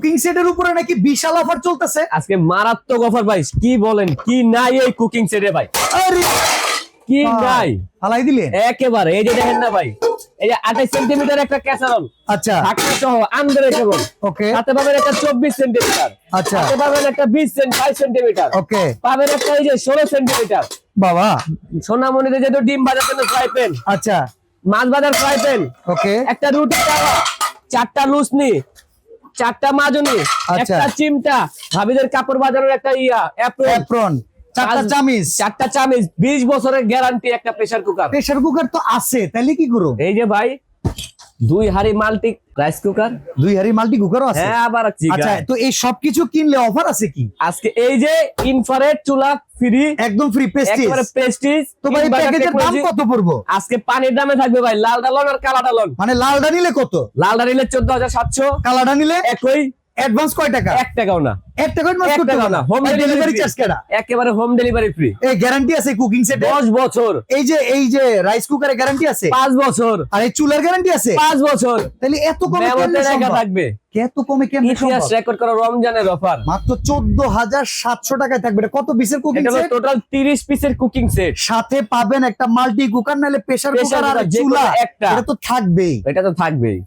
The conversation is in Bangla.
কুকিং সেটের উপরে নাকি বিশাল অফার চলতেছে। আজকে মারাত্মক অফার ভাই, কি বলেন কি নাই এই কুকিং সেটে ভাই, আরে কি নাই ফালাই দিলেন একেবারে। এই যে দেখেন না ভাই, এই যে 28 সেন্টিমিটার একটা ক্যাসারোল আচ্ছা ঢাকনা সহ আনব্রেকেবল, ওকে সাথে পাবেন একটা 24 সেন্টিমিটার, আচ্ছা সাথে পাবেন একটা 5 সেন্টিমিটার, ওকে পাবেন একটা এই যে 16 সেন্টিমিটার। বাবা সোনামণিতে যেহেতু ডিম ভাজার জন্য ফ্রাই প্যান, আচ্ছা মাছ ভাজার ফ্রাই প্যান, ওকে একটা রুটি তাওয়া, 4টা লুসনি, 4টা মাজনি, আচ্ছা। একটা চিমটা, ভাবিদের কাপড় বাজানোর একটা অ্যাপ্রন, অ্যাপ্রন, 4টা চামিচ, 4টা চামিচ, 20 বছরের গ্যারান্টি একটা প্রেসার কুকার। প্রেসার কুকার তো আছে, তাইলে কি করো? এই যে ভাই 2 হাঁড়ি মাল্টি রাইস কুকার, 2 হাড়ি মাল্টি কুকারও আছে। হ্যাঁ আবার আচ্ছা, তো এই সবকিছু কিনলে অফার আছে কি? আজকে এই যে ইনফ্রারেড চুলা ফ্রি, একদম ফ্রি প্রেস্টিজ। একেবারে প্রেস্টিজ। তো ভাই প্যাকেজের দাম কত পড়বো? আজকে পানির দামে থাকবে ভাই লাল ডালন আর কালা ডালন। মানে লালডা নিলে কত? লালডা নিলে 14,700, কালাডা নিলে একই অ্যাডভান্স কয় টাকা? 1 টাকাও না, 1 টাকা অ্যাডভান্স 1 করতে টাকাও হবে না, না। হোম ডেলিভারি চার্জ কেডা? একেবারে হোম ডেলিভারি ফ্রি। এই গ্যারান্টি আছে কুকিং সেটে? 10 বছর, এই যে রাইস কুকারে গ্যারান্টি আছে? 5 বছর, আর এই চুলার গ্যারান্টি আছে? 5 বছর। তাহলে এত কমে মেমোতে কেমনে লেখা সম্ভব? থাকবে এত কমে কেমনে ইতিহাস সম্ভব? রেকর্ড করা রমজানের অফার। মাত্র 14,700 টাকায় থাকবে। এটা কত পিসের কুকিং এটা হলো সেট? টোটাল 30 পিসের কুকিং সেট। সাথে পাবেন একটা মাল্টি কুকার, নালে প্রেসার Pressure কুকার আর cooker, যে কোনো চুলা, একটা। এটা তো থাকবেই। এটা তো থাকবেই।